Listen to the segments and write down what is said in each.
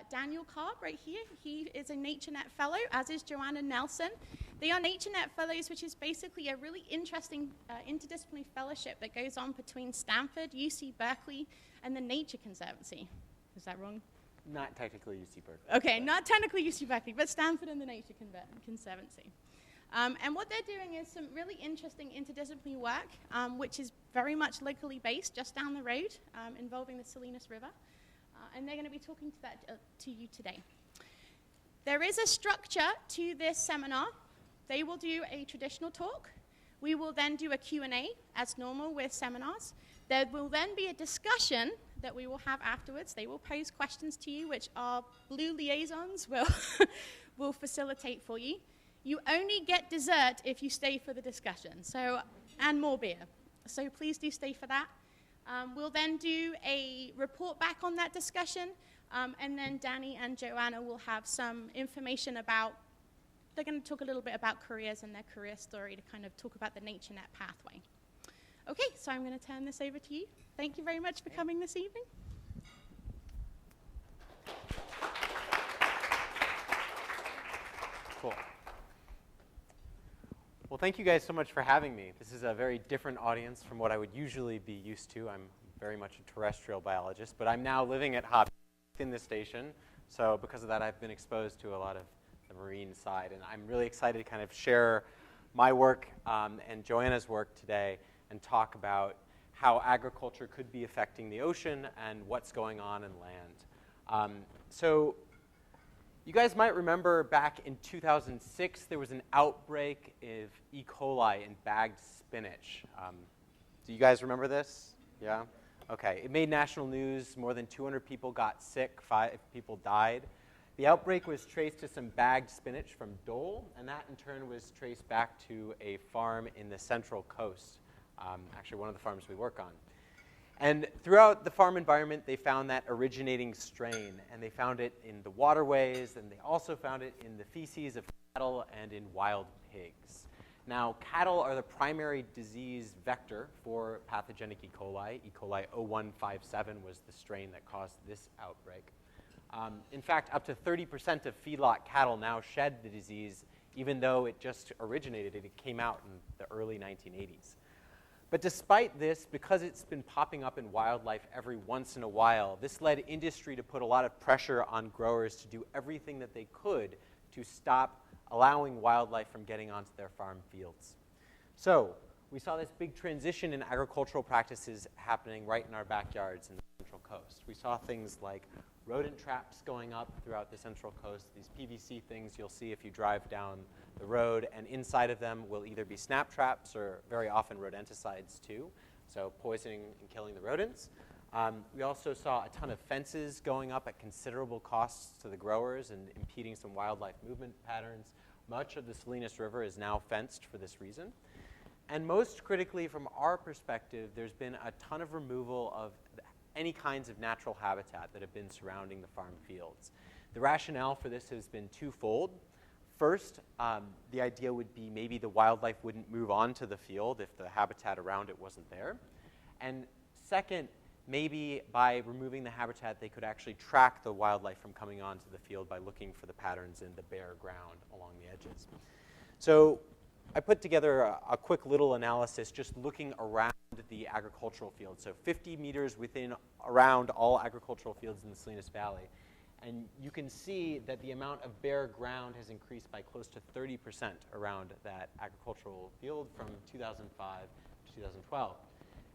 Daniel Karp right here. He is a NatureNet fellow, as is Joanna Nelson. They are NatureNet fellows, which is basically a really interesting interdisciplinary fellowship that goes on between Stanford, UC Berkeley, and the Nature Conservancy. Is that wrong? Not technically UC Berkeley. Okay, not technically UC Berkeley, but Stanford and the Nature Conservancy. And what they're doing is some really interesting interdisciplinary work, which is very much locally based, just down the road, involving the Salinas River. And they're going to be talking to that to you today. There is a structure to this seminar. They will do a traditional talk. We will then do a Q&A, as normal with seminars. There will then be a discussion that we will have afterwards. They will pose questions to you, which our blue liaisons will facilitate for you. You only get dessert if you stay for the discussion, and more beer. So please do stay for that. We'll then do a report back on that discussion, and then Danny and Joanna will have some information about, they're going to talk a little bit about careers and their career story to kind of talk about the NatureNet pathway. Okay, so I'm going to turn this over to you. Thank you very much for coming this evening. Cool. Well, thank you guys so much for having me. This is a very different audience from what I would usually be used to. I'm very much a terrestrial biologist, but I'm now living at Hop in this station. So because of that, I've been exposed to a lot of the marine side. And I'm really excited to kind of share my work and Joanna's work today and talk about how agriculture could be affecting the ocean and what's going on in land. So you guys might remember back in 2006, there was an outbreak of E. coli in bagged spinach. Do you guys remember this? Yeah? Okay. It made national news. More than 200 people got sick. 5 people died. The outbreak was traced to some bagged spinach from Dole, and that in turn was traced back to a farm in the Central Coast, actually one of the farms we work on. And throughout the farm environment, they found that originating strain, and they found it in the waterways, and they also found it in the feces of cattle and in wild pigs. Now, cattle are the primary disease vector for pathogenic E. coli. E. coli 0157 was the strain that caused this outbreak. In fact, up to 30% of feedlot cattle now shed the disease, even though it just originated. It came out in the early 1980s. But despite this, because it's been popping up in wildlife every once in a while, this led industry to put a lot of pressure on growers to do everything that they could to stop allowing wildlife from getting onto their farm fields. So we saw this big transition in agricultural practices happening right in our backyards in the Central Coast. We saw things like rodent traps going up throughout the Central Coast, these PVC things you'll see if you drive down the road, and inside of them will either be snap traps or very often rodenticides too, so poisoning and killing the rodents. We also saw a ton of fences going up at considerable costs to the growers and impeding some wildlife movement patterns. Much of the Salinas River is now fenced for this reason. And most critically, from our perspective, there's been a ton of removal of any kinds of natural habitat that have been surrounding the farm fields. The rationale for this has been twofold. First, the idea would be maybe the wildlife wouldn't move on to the field if the habitat around it wasn't there. And second, maybe by removing the habitat, they could actually track the wildlife from coming onto the field by looking for the patterns in the bare ground along the edges. So I put together a quick little analysis just looking around the agricultural field. So 50 meters around all agricultural fields in the Salinas Valley. And you can see that the amount of bare ground has increased by close to 30% around that agricultural field from 2005 to 2012.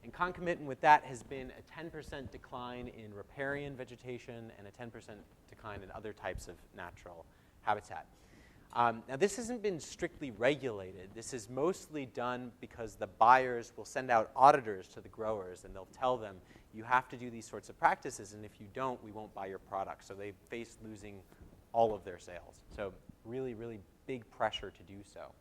And concomitant with that has been a 10% decline in riparian vegetation and a 10% decline in other types of natural habitat. Now, this hasn't been strictly regulated. This is mostly done because the buyers will send out auditors to the growers, and they'll tell them, you have to do these sorts of practices, and if you don't, we won't buy your product. So they face losing all of their sales. So really, really big pressure to do so.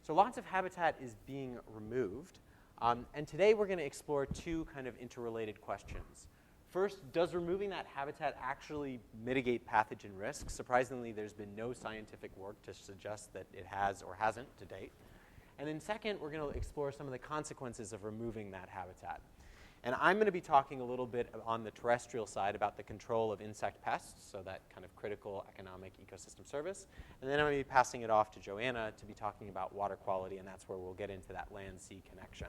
So lots of habitat is being removed. And today we're going to explore two kind of interrelated questions. First, does removing that habitat actually mitigate pathogen risks? Surprisingly, there's been no scientific work to suggest that it has or hasn't to date. And then second, we're going to explore some of the consequences of removing that habitat. And I'm going to be talking a little bit on the terrestrial side about the control of insect pests, so that kind of critical economic ecosystem service. And then I'm going to be passing it off to Joanna to be talking about water quality, and that's where we'll get into that land-sea connection.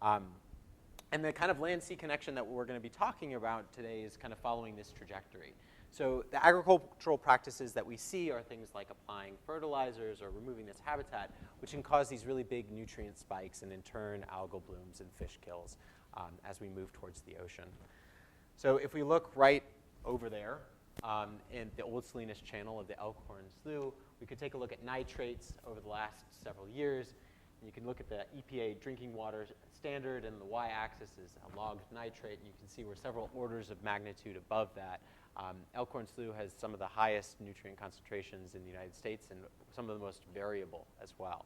And the kind of land-sea connection that we're going to be talking about today is kind of following this trajectory. So the agricultural practices that we see are things like applying fertilizers or removing this habitat, which can cause these really big nutrient spikes and in turn algal blooms and fish kills as we move towards the ocean. So if we look right over there in the Old Salinas Channel of the Elkhorn Slough, we could take a look at nitrates over the last several years. And you can look at the EPA drinking water standard, and the y-axis is a logged nitrate, and you can see we're several orders of magnitude above that. Elkhorn Slough has some of the highest nutrient concentrations in the United States and some of the most variable as well.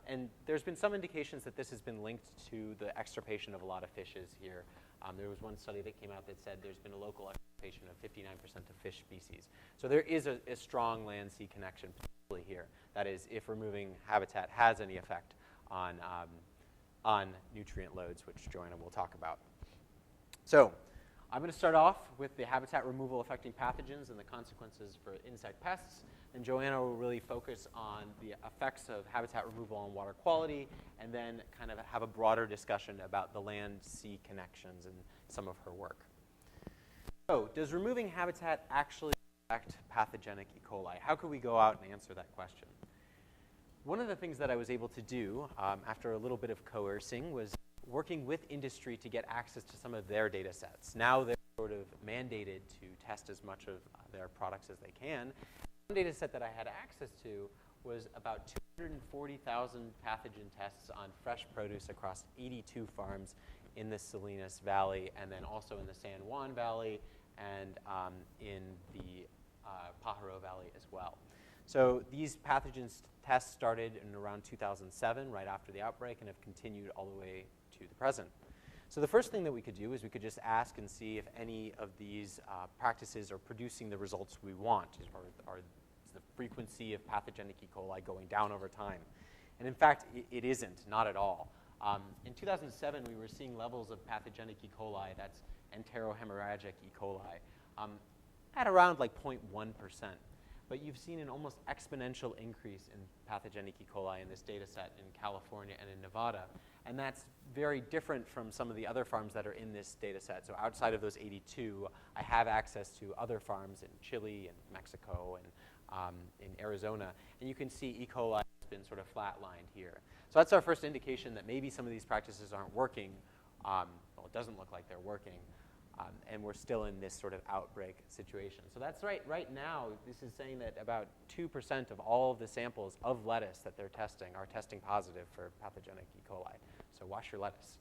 And there's been some indications that this has been linked to the extirpation of a lot of fishes here. There was one study that came out that said there's been a local extirpation of 59% of fish species. So there is a strong land-sea connection particularly here. That is, if removing habitat has any effect on nutrient loads, which Joanna will talk about. So I'm going to start off with the habitat removal affecting pathogens and the consequences for insect pests. And Joanna will really focus on the effects of habitat removal on water quality, and then kind of have a broader discussion about the land-sea connections and some of her work. So does removing habitat actually affect pathogenic E. coli? How could we go out and answer that question? One of the things that I was able to do after a little bit of coercing was working with industry to get access to some of their data sets. Now they're sort of mandated to test as much of their products as they can. One data set that I had access to was about 240,000 pathogen tests on fresh produce across 82 farms in the Salinas Valley, and then also in the San Juan Valley and in the Pajaro Valley as well. So these pathogens tests started in around 2007, right after the outbreak, and have continued all the way to the present. So the first thing that we could do is we could just ask and see if any of these practices are producing the results we want, or is the frequency of pathogenic E. coli going down over time. And in fact, it isn't, not at all. In 2007, we were seeing levels of pathogenic E. coli, that's enterohemorrhagic E. coli, at around like 0.1%. But you've seen an almost exponential increase in pathogenic E. coli in this data set in California and in Nevada. And that's very different from some of the other farms that are in this data set. So outside of those 82, I have access to other farms in Chile and Mexico and in Arizona. And you can see E. coli has been sort of flatlined here. So that's our first indication that maybe some of these practices aren't working. Well, it doesn't look like they're working. And we're still in this sort of outbreak situation. So that's right now, this is saying that about 2% of all of the samples of lettuce that they're testing are testing positive for pathogenic E. coli. So wash your lettuce.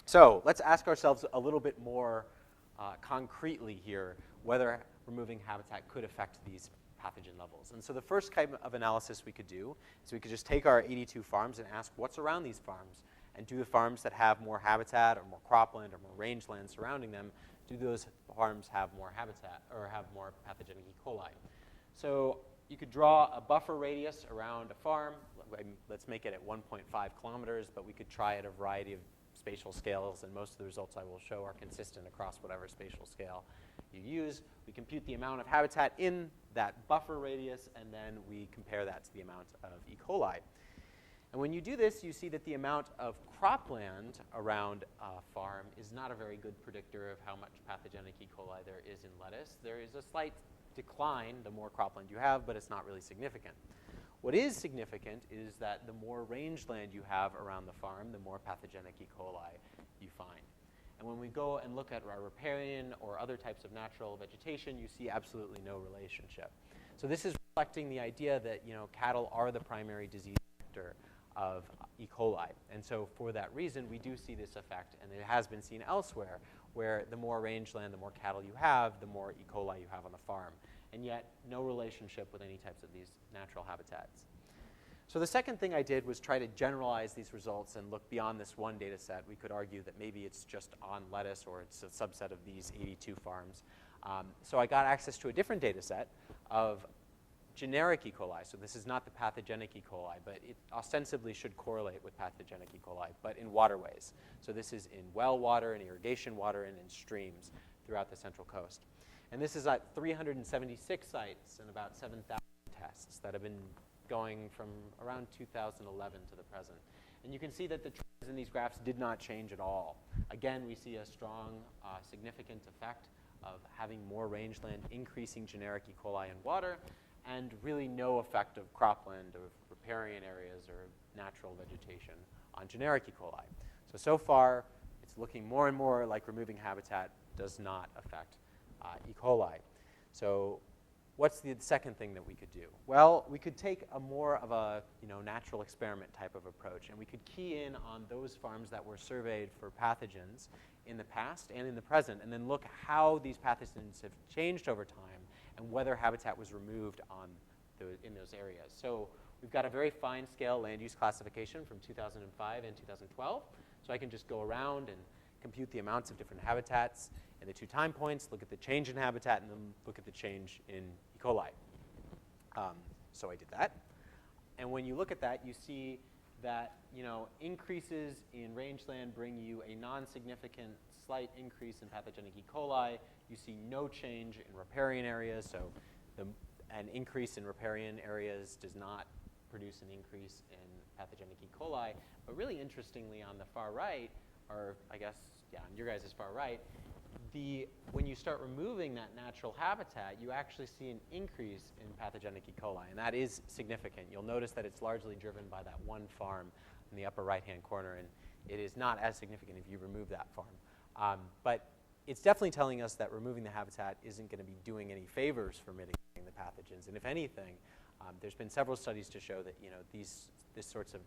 So let's ask ourselves a little bit more concretely here whether removing habitat could affect these pathogen levels. And so the first kind of analysis we could do is we could just take our 82 farms and ask what's around these farms. And do the farms that have more habitat or more cropland or more rangeland surrounding them, do those farms have more habitat or have more pathogenic E. coli? So you could draw a buffer radius around a farm. Let's make it at 1.5 kilometers, but we could try at a variety of spatial scales, and most of the results I will show are consistent across whatever spatial scale you use. We compute the amount of habitat in that buffer radius, and then we compare that to the amount of E. coli. And when you do this, you see that the amount of cropland around a farm is not a very good predictor of how much pathogenic E. coli there is in lettuce. There is a slight decline the more cropland you have, but it's not really significant. What is significant is that the more rangeland you have around the farm, the more pathogenic E. coli you find. And when we go and look at our riparian or other types of natural vegetation, you see absolutely no relationship. So this is reflecting the idea that cattle are the primary disease vector of E. coli. And so for that reason, we do see this effect, and it has been seen elsewhere, where the more rangeland, the more cattle you have, the more E. coli you have on the farm. And yet, no relationship with any types of these natural habitats. So the second thing I did was try to generalize these results and look beyond this one data set. We could argue that maybe it's just on lettuce or it's a subset of these 82 farms. So I got access to a different data set of generic E. coli. So this is not the pathogenic E. coli, but it ostensibly should correlate with pathogenic E. coli, but in waterways. So this is in well water, in irrigation water, and in streams throughout the Central Coast. And this is at 376 sites and about 7,000 tests that have been going from around 2011 to the present. And you can see that the trends in these graphs did not change at all. Again, we see a strong, significant effect of having more rangeland increasing generic E. coli in water, and really no effect of cropland or riparian areas or natural vegetation on generic E. coli. So far, it's looking more and more like removing habitat does not affect E. coli. So what's the second thing that we could do? Well, we could take a more of a natural experiment type of approach, and we could key in on those farms that were surveyed for pathogens in the past and in the present, and then look how these pathogens have changed over time and whether habitat was removed in those areas. So we've got a very fine scale land use classification from 2005 and 2012. So I can just go around and compute the amounts of different habitats in the 2 time points, look at the change in habitat, and then look at the change in E. coli. So I did that. And when you look at that, you see that increases in rangeland bring you a non-significant slight increase in pathogenic E. coli. You see no change in riparian areas, so an increase in riparian areas does not produce an increase in pathogenic E. coli. But really interestingly, on the far right, or I guess, yeah, on your guys' far right, when you start removing that natural habitat, you actually see an increase in pathogenic E. coli, and that is significant. You'll notice that it's largely driven by that one farm in the upper right-hand corner, and it is not as significant if you remove that farm. But it's definitely telling us that removing the habitat isn't going to be doing any favors for mitigating the pathogens, and if anything, there's been several studies to show that these sorts of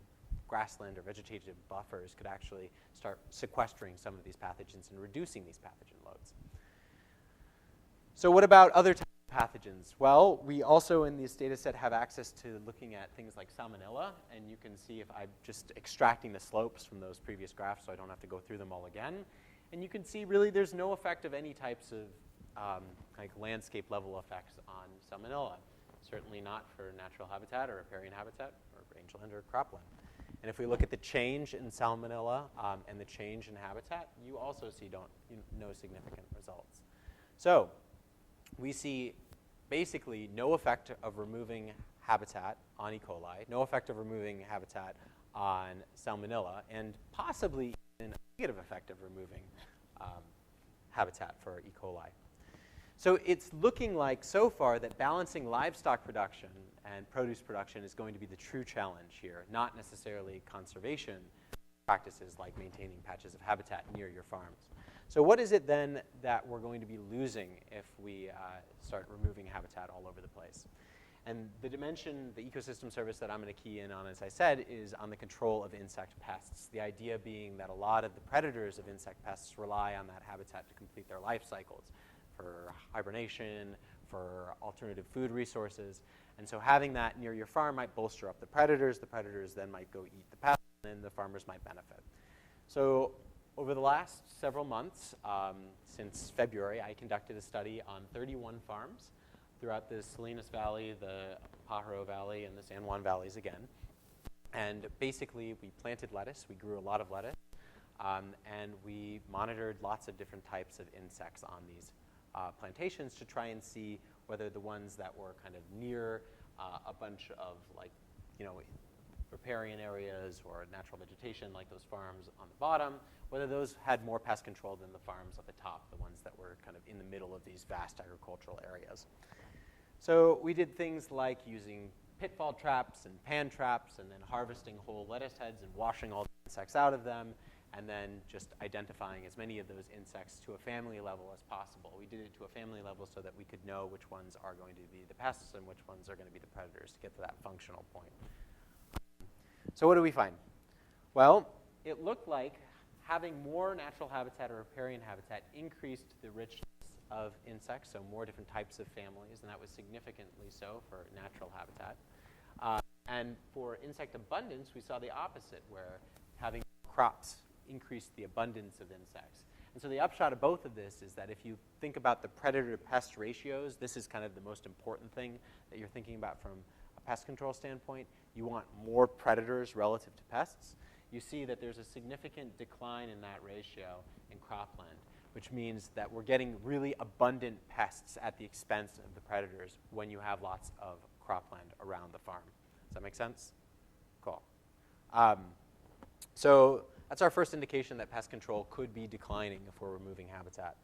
grassland or vegetative buffers could actually start sequestering some of these pathogens and reducing these pathogen loads. So what about other types of pathogens? Well, we also in this data set have access to looking at things like salmonella, and you can see if I'm just extracting the slopes from those previous graphs so I don't have to go through them all again. And you can see really there's no effect of any types of like landscape level effects on salmonella. Certainly not for natural habitat or riparian habitat or rangeland or cropland. And if we look at the change in salmonella and the change in habitat, you also see no significant results. So we see basically no effect of removing habitat on E. coli, no effect of removing habitat on salmonella, and possibly even a negative effect of removing habitat for E. coli. So it's looking like so far that balancing livestock production and produce production is going to be the true challenge here, not necessarily conservation practices like maintaining patches of habitat near your farms. So what is it then that we're going to be losing if we start removing habitat all over the place? And the dimension, the ecosystem service that I'm going to key in on, as I said, is on the control of insect pests. The idea being that a lot of the predators of insect pests rely on that habitat to complete their life cycles, for hibernation, for alternative food resources. And so having that near your farm might bolster up the predators. The predators then might go eat the pests, and then the farmers might benefit. So over the last several months, since February, I conducted a study on 31 farms throughout the Salinas Valley, the Pajaro Valley, and the San Juan Valleys again. And basically, we planted lettuce. We grew a lot of lettuce. And we monitored lots of different types of insects on these plantations to try and see whether the ones that were kind of near a bunch of riparian areas or natural vegetation like those farms on the bottom, whether those had more pest control than the farms at the top, the ones that were kind of in the middle of these vast agricultural areas. So we did things like using pitfall traps and pan traps and then harvesting whole lettuce heads and washing all the insects out of them, and then just identifying as many of those insects to a family level as possible. We did it to a family level so that we could know which ones are going to be the pests and which ones are going to be the predators to get to that functional point. So what do we find? Well, it looked like having more natural habitat or riparian habitat increased the richness of insects, so more different types of families, and that was significantly so for natural habitat. And for insect abundance, we saw the opposite, where having crops increased the abundance of insects. And so the upshot of both of this is that if you think about the predator-to-pest ratios, this is kind of the most important thing that you're thinking about from a pest control standpoint. You want more predators relative to pests. You see that there's a significant decline in that ratio in cropland, which means that we're getting really abundant pests at the expense of the predators when you have lots of cropland around the farm. Does that make sense? Cool. So that's our first indication that pest control could be declining if we're removing habitat.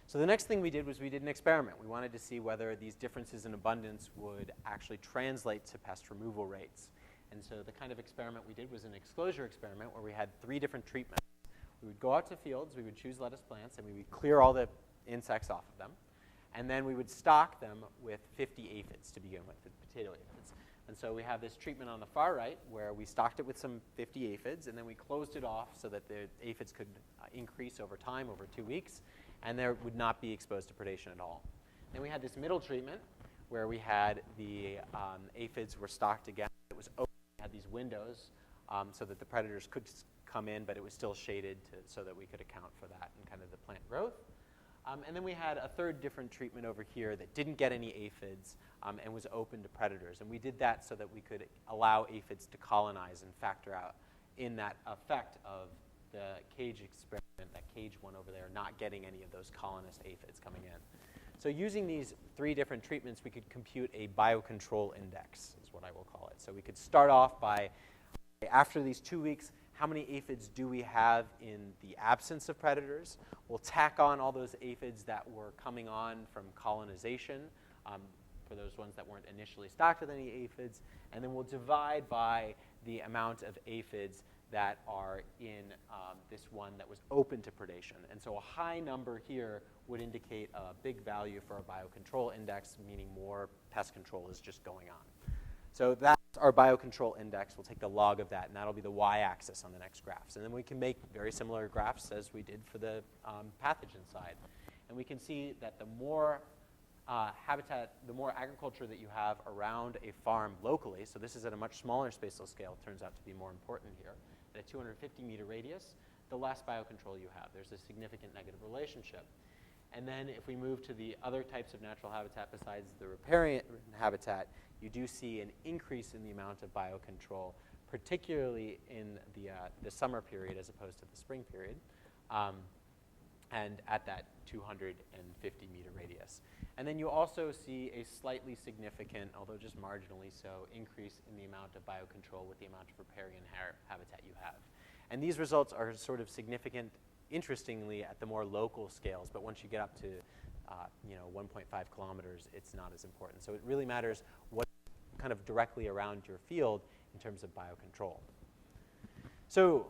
So the next thing we did was we did an experiment. We wanted to see whether these differences in abundance would actually translate to pest removal rates. And so the kind of experiment we did was an exposure experiment where we had 3 different treatments. We would go out to fields, we would choose lettuce plants, and we would clear all the insects off of them. And then we would stock them with 50 aphids to begin with, the potato aphids. And so we have this treatment on the far right where we stocked it with some 50 aphids, and then we closed it off so that the aphids could increase over time, over 2 weeks, and they would not be exposed to predation at all. Then we had this middle treatment where we had the aphids were stocked again. It was open, had these windows so that the predators could come in, but it was still shaded so that we could account for that and kind of the plant growth. And then we had a third different treatment over here that didn't get any aphids and was open to predators. And we did that so that we could allow aphids to colonize and factor out in that effect of the cage experiment, that cage one over there, not getting any of those colonist aphids coming in. So using these 3 different treatments, we could compute a biocontrol index, is what I will call it. So we could start off by, after these 2 weeks, how many aphids do we have in the absence of predators? We'll tack on all those aphids that were coming on from colonization for those ones that weren't initially stocked with any aphids. And then we'll divide by the amount of aphids that are in this one that was open to predation. And so a high number here would indicate a big value for a biocontrol index, meaning more pest control is just going on. So that's our biocontrol index. We'll take the log of that, and that'll be the y-axis on the next graphs. And then we can make very similar graphs as we did for the pathogen side. And we can see that the more habitat, the more agriculture that you have around a farm locally, so this is at a much smaller spatial scale, turns out to be more important here, at a 250-meter radius, the less biocontrol you have. There's a significant negative relationship. And then if we move to the other types of natural habitat besides the riparian habitat, you do see an increase in the amount of biocontrol, particularly in the summer period as opposed to the spring period, and at that 250-meter radius. And then you also see a slightly significant, although just marginally so, increase in the amount of biocontrol with the amount of riparian habitat you have. And these results are sort of significant, interestingly, at the more local scales, but once you get up to 1.5 kilometers, it's not as important. So it really matters what's kind of directly around your field in terms of biocontrol. So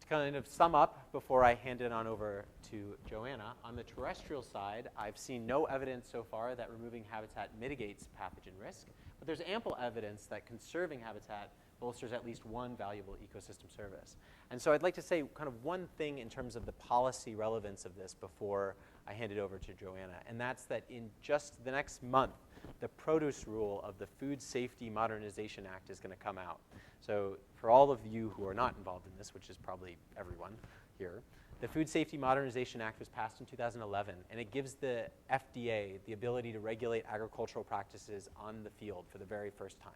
to kind of sum up before I hand it on over to Joanna, on the terrestrial side, I've seen no evidence so far that removing habitat mitigates pathogen risk, but there's ample evidence that conserving habitat bolsters at least one valuable ecosystem service. And so I'd like to say kind of one thing in terms of the policy relevance of this before I hand it over to Joanna, and that's that in just the next month, the produce rule of the Food Safety Modernization Act is going to come out. So for all of you who are not involved in this, which is probably everyone here, the Food Safety Modernization Act was passed in 2011, and it gives the FDA the ability to regulate agricultural practices on the field for the very first time.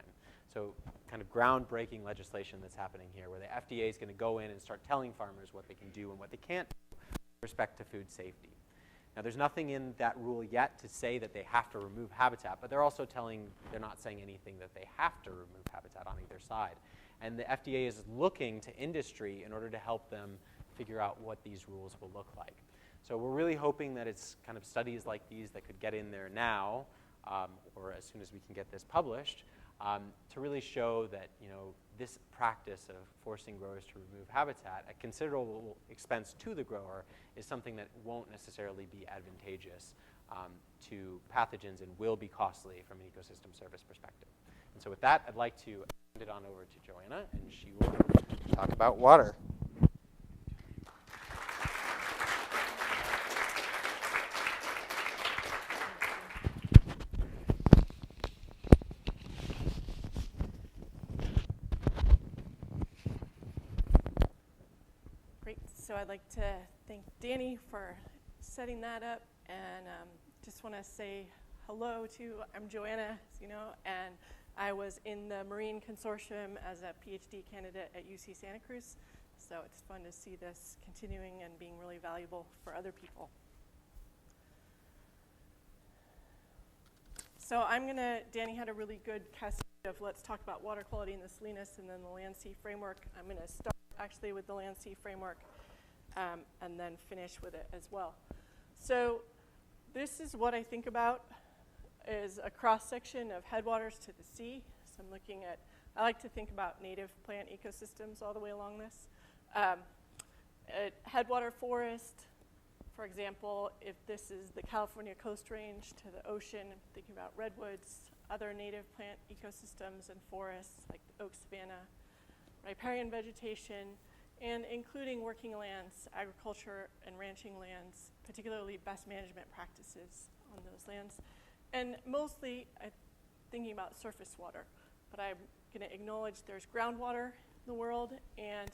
So kind of groundbreaking legislation that's happening here, where the FDA is going to go in and start telling farmers what they can do and what they can't do with respect to food safety. Now, there's nothing in that rule yet to say that they have to remove habitat, but they're not saying anything that they have to remove habitat on either side. And the FDA is looking to industry in order to help them figure out what these rules will look like. So we're really hoping that it's kind of studies like these that could get in there now, or as soon as we can get this published, to really show that this practice of forcing growers to remove habitat at considerable expense to the grower is something that won't necessarily be advantageous to pathogens and will be costly from an ecosystem service perspective. And so with that, I'd like to hand it on over to Joanna, and she will talk about water. Great. So I'd like to thank Danny for setting that up, and just want to say hello to, I'm Joanna, as you know, and I was in the Marine Consortium as a PhD candidate at UC Santa Cruz, so it's fun to see this continuing and being really valuable for other people. So Danny had a really good cascade of let's talk about water quality and the saliness and then the land-sea framework. I'm going to start actually with the land-sea framework and then finish with it as well. So this is what I think about is a cross-section of headwaters to the sea. So I like to think about native plant ecosystems all the way along this. Headwater forest, for example, if this is the California Coast Range to the ocean, I'm thinking about redwoods, other native plant ecosystems and forests like the oak savanna, riparian vegetation, and including working lands, agriculture and ranching lands, particularly best management practices on those lands. And mostly I'm thinking about surface water, but I'm going to acknowledge there's groundwater in the world, and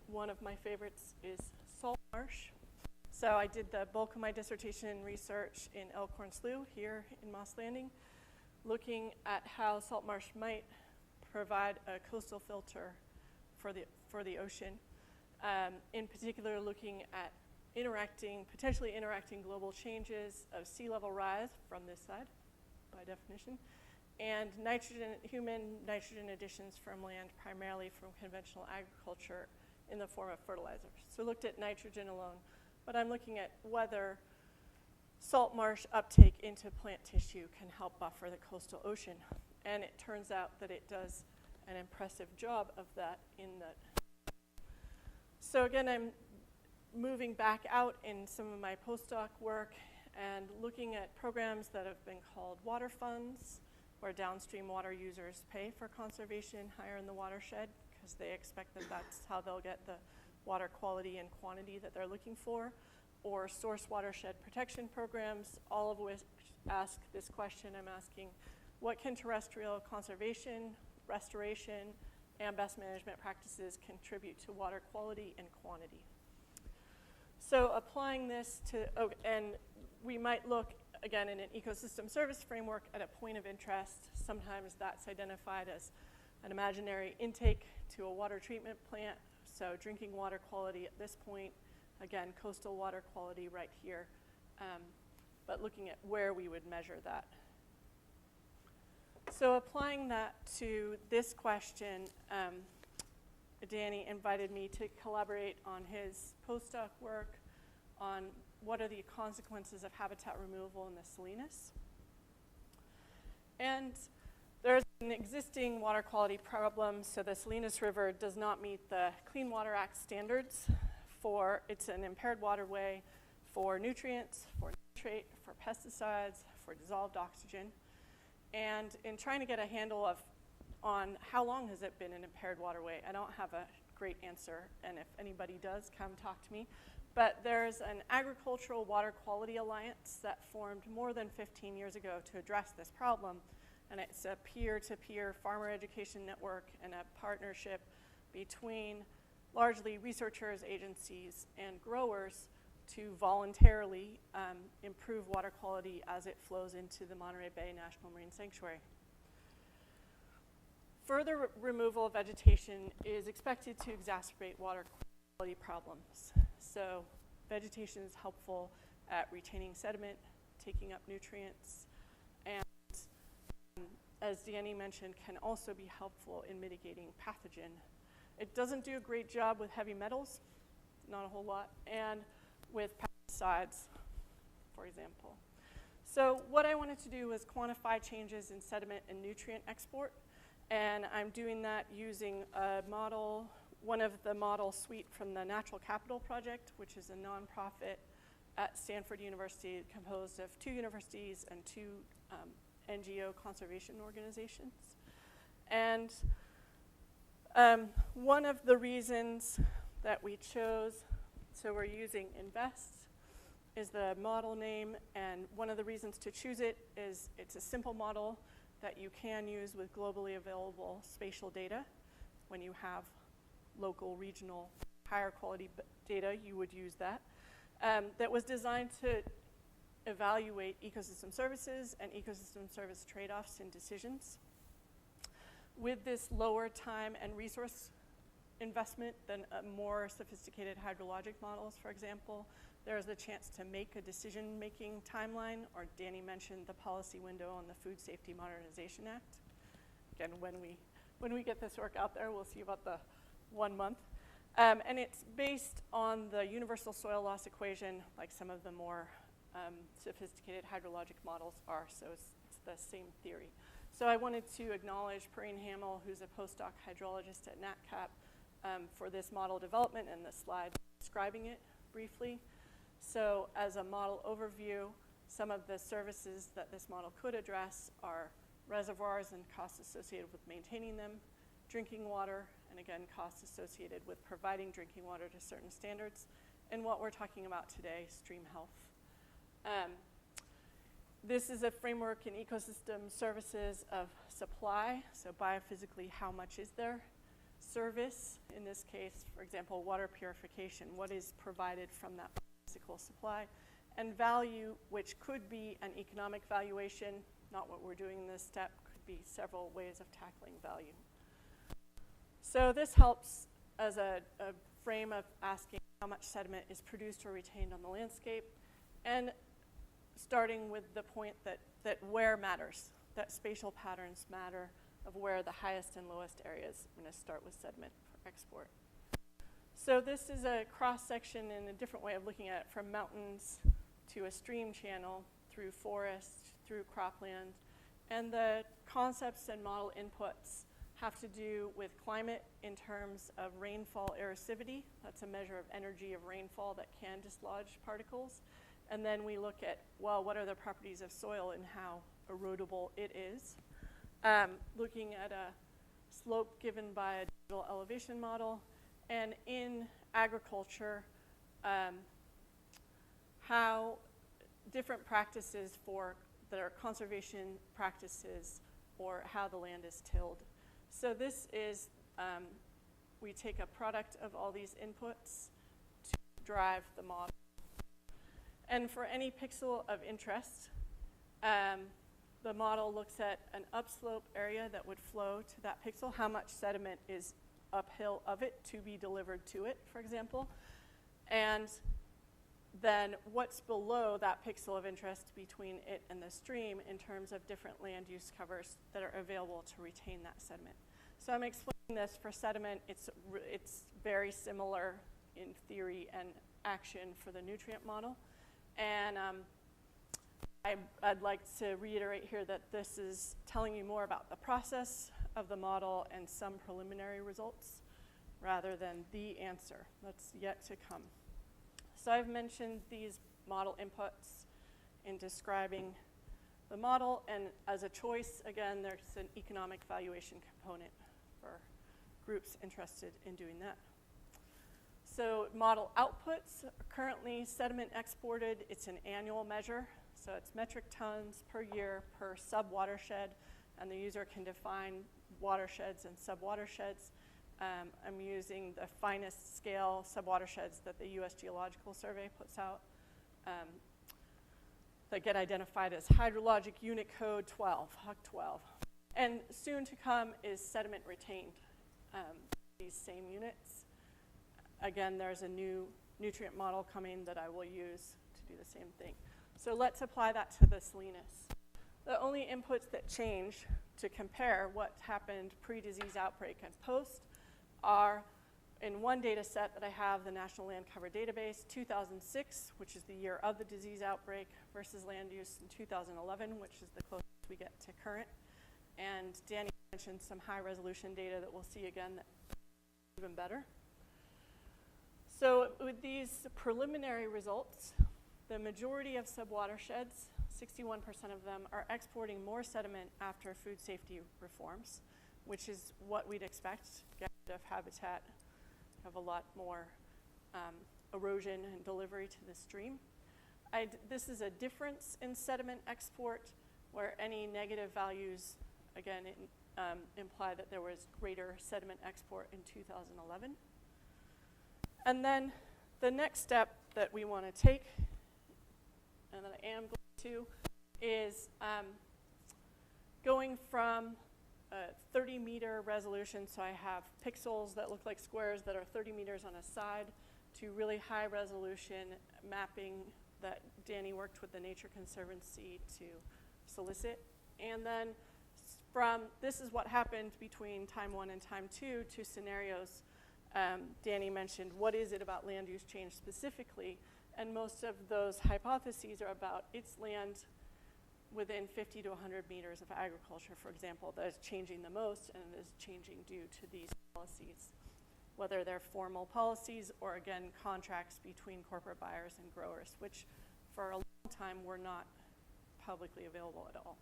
one of my favorites is salt marsh. So I did the bulk of my dissertation research in Elkhorn Slough here in Moss Landing, looking at how salt marsh might provide a coastal filter for the ocean. In particular, looking at potentially interacting global changes of sea level rise from this side, by definition, and human nitrogen additions from land, primarily from conventional agriculture in the form of fertilizers. So looked at nitrogen alone, but I'm looking at whether salt marsh uptake into plant tissue can help buffer the coastal ocean. And it turns out that it does an impressive job of that So again, I'm moving back out in some of my postdoc work and looking at programs that have been called water funds, where downstream water users pay for conservation higher in the watershed because they expect that that's how they'll get the water quality and quantity that they're looking for, or source watershed protection programs, all of which ask this question I'm asking: what can terrestrial conservation, restoration, and best management practices contribute to water quality and quantity? So applying this and we might look, again, in an ecosystem service framework at a point of interest. Sometimes that's identified as an imaginary intake to a water treatment plant. So drinking water quality at this point, again, coastal water quality right here, but looking at where we would measure that. So applying that to this question, Danny invited me to collaborate on his postdoc work on what are the consequences of habitat removal in the Salinas. And there's an existing water quality problem. So the Salinas River does not meet the Clean Water Act standards it's an impaired waterway for nutrients, for nitrate, for pesticides, for dissolved oxygen. And in trying to get a handle on how long has it been an impaired waterway, I don't have a great answer, and if anybody does, come talk to me. But there's an agricultural water quality alliance that formed more than 15 years ago to address this problem, and it's a peer-to-peer farmer education network and a partnership between largely researchers, agencies, and growers to voluntarily improve water quality as it flows into the Monterey Bay National Marine Sanctuary. Further removal of vegetation is expected to exacerbate water quality problems. So vegetation is helpful at retaining sediment, taking up nutrients, and as Danny mentioned, can also be helpful in mitigating pathogen. It doesn't do a great job with heavy metals, not a whole lot, and with pesticides, for example. So what I wanted to do was quantify changes in sediment and nutrient export, and I'm doing that using a model, one of the model suite from the Natural Capital Project, which is a nonprofit at Stanford University composed of 2 universities and 2 NGO conservation organizations. And one of the reasons that we chose, so we're using INVEST is the model name, and one of the reasons to choose it is it's a simple model that you can use with globally available spatial data when you have local, regional higher quality data, you would use that. That was designed to evaluate ecosystem services and ecosystem service trade-offs in decisions. With this lower time and resource investment than more sophisticated hydrologic models, for example, there is a chance to make a decision-making timeline, or Danny mentioned the policy window on the Food Safety Modernization Act. Again, when we get this work out there, we'll see about the 1 month. And it's based on the universal soil loss equation, like some of the more sophisticated hydrologic models are, so it's the same theory. So I wanted to acknowledge Perrine Hamill, who's a postdoc hydrologist at NatCap, for this model development and the slide describing it briefly. So as a model overview, some of the services that this model could address are reservoirs and costs associated with maintaining them, drinking water, and again, costs associated with providing drinking water to certain standards, and what we're talking about today, stream health. This is a framework in ecosystem services of supply, so biophysically, how much is there? Service, in this case, for example, water purification, what is provided from that physical supply? And value, which could be an economic valuation, not what we're doing in this step, could be several ways of tackling value. So this helps as a frame of asking how much sediment is produced or retained on the landscape, and starting with the point that where matters, that spatial patterns matter, of where the highest and lowest areas. I'm going to start with sediment for export. So this is a cross-section and a different way of looking at it, from mountains to a stream channel, through forest, through cropland. And the concepts and model inputs have to do with climate in terms of rainfall erosivity. That's a measure of energy of rainfall that can dislodge particles. And then we look at, well, what are the properties of soil and how erodible it is. Looking at a slope given by a digital elevation model, and in agriculture, how different practices that are conservation practices, or how the land is tilled. So this is, we take a product of all these inputs to drive the model. And for any pixel of interest, the model looks at an upslope area that would flow to that pixel, how much sediment is uphill of it to be delivered to it, for example, and then what's below that pixel of interest between it and the stream in terms of different land use covers that are available to retain that sediment. So I'm explaining this for sediment. It's very similar in theory and action for the nutrient model. And I'd like to reiterate here that this is telling you more about the process of the model and some preliminary results rather than the answer. That's yet to come. So I've mentioned these model inputs in describing the model, and as a choice, again, there's an economic valuation component for groups interested in doing that. So model outputs, currently sediment exported, it's an annual measure. So it's metric tons per year per sub-watershed, and the user can define watersheds and sub-watersheds. I'm using the finest scale sub-watersheds that the U.S. Geological Survey puts out that get identified as hydrologic unit code 12, HUC 12. And soon to come is sediment retained, these same units. Again, there's a new nutrient model coming that I will use to do the same thing. So let's apply that to the salinus. The only inputs that change to compare what happened pre-disease outbreak and post are, in one data set that I have, the National Land Cover Database, 2006, which is the year of the disease outbreak, versus land use in 2011, which is the closest we get to current. And Danny mentioned some high resolution data that we'll see again that is even better. So with these preliminary results, the majority of sub-watersheds, 61% of them, are exporting more sediment after food safety reforms, which is what we'd expect. Get rid of habitat, have a lot more erosion and delivery to the stream. This is a difference in sediment export, where any negative values, again, imply that there was greater sediment export in 2011. And then the next step that we want to take, and that I am going to, is going from a 30-meter resolution, so I have pixels that look like squares that are 30 meters on a side, to really high resolution mapping that Danny worked with the Nature Conservancy to solicit. And then from this is what happened between time 1 and time 2 to scenarios. Danny mentioned, what is it about land use change specifically? And most of those hypotheses are about its land within 50 to 100 meters of agriculture, for example, that is changing the most and is changing due to these policies, whether they're formal policies or, again, contracts between corporate buyers and growers, which for a long time were not publicly available at all.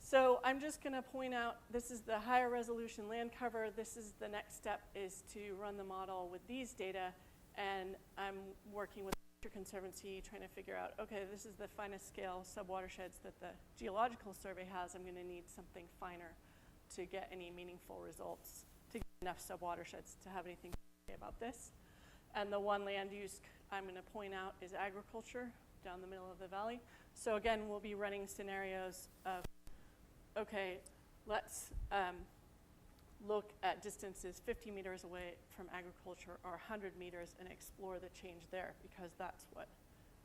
So I'm just going to point out, this is the higher resolution land cover. This is the next step, is to run the model with these data, and I'm working with the Nature Conservancy trying to figure out, okay, this is the finest scale subwatersheds that the Geological Survey has. I'm going to need something finer to get any meaningful results, to get enough subwatersheds to have anything to say about this. And the one land use I'm going to point out is agriculture down the middle of the valley. So again, we'll be running scenarios of, okay, let's look at distances 50 meters away from agriculture or 100 meters and explore the change there, because that's what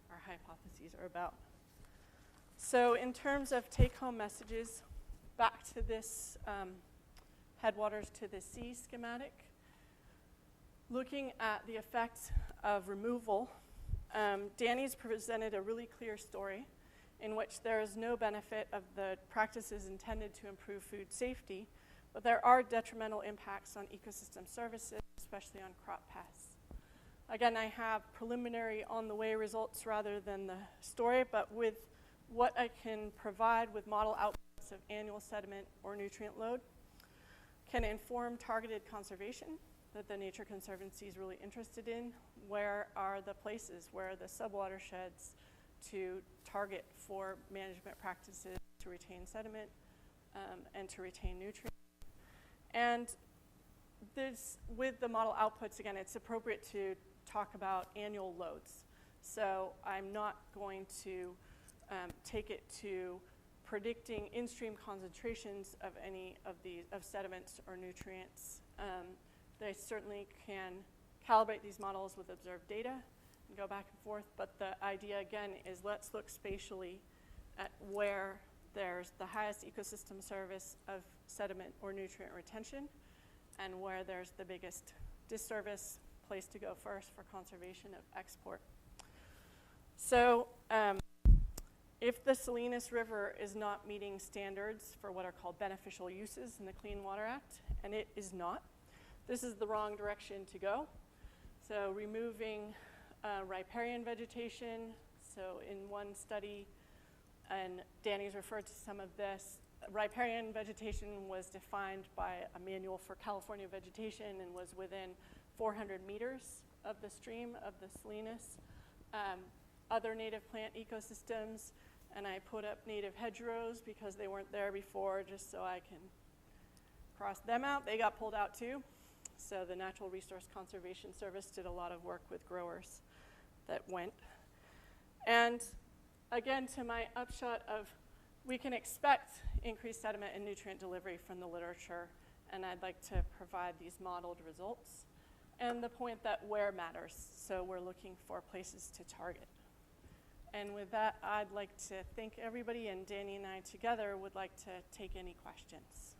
our hypotheses are about. So in terms of take-home messages, back to this headwaters to the sea schematic, looking at the effects of removal, Danny's presented a really clear story in which there is no benefit of the practices intended to improve food safety, but there are detrimental impacts on ecosystem services, especially on crop pests. Again, I have preliminary on-the-way results rather than the story, but with what I can provide with model outputs of annual sediment or nutrient load can inform targeted conservation that the Nature Conservancy is really interested in. Where are the places where the subwatersheds to target for management practices to retain sediment and to retain nutrients? And this, with the model outputs, again, it's appropriate to talk about annual loads. So I'm not going to take it to predicting in-stream concentrations of any of these, of sediments or nutrients. They certainly can calibrate these models with observed data and go back and forth, but the idea, again, is let's look spatially at where there's the highest ecosystem service of sediment or nutrient retention and where there's the biggest disservice, place to go first for conservation of export. So if the Salinas River is not meeting standards for what are called beneficial uses in the Clean Water Act, and it is not, this is the wrong direction to go. So removing riparian vegetation. So in one study, and Danny's referred to some of this, riparian vegetation was defined by a manual for California vegetation and was within 400 meters of the stream of the Salinas. Other native plant ecosystems, and I put up native hedgerows because they weren't there before, just so I can cross them out. They got pulled out too. So the Natural Resource Conservation Service did a lot of work with growers that went. And again, to my upshot of, we can expect increased sediment and nutrient delivery from the literature, and I'd like to provide these modeled results. And the point that where matters, so we're looking for places to target. And with that, I'd like to thank everybody, and Danny and I together would like to take any questions.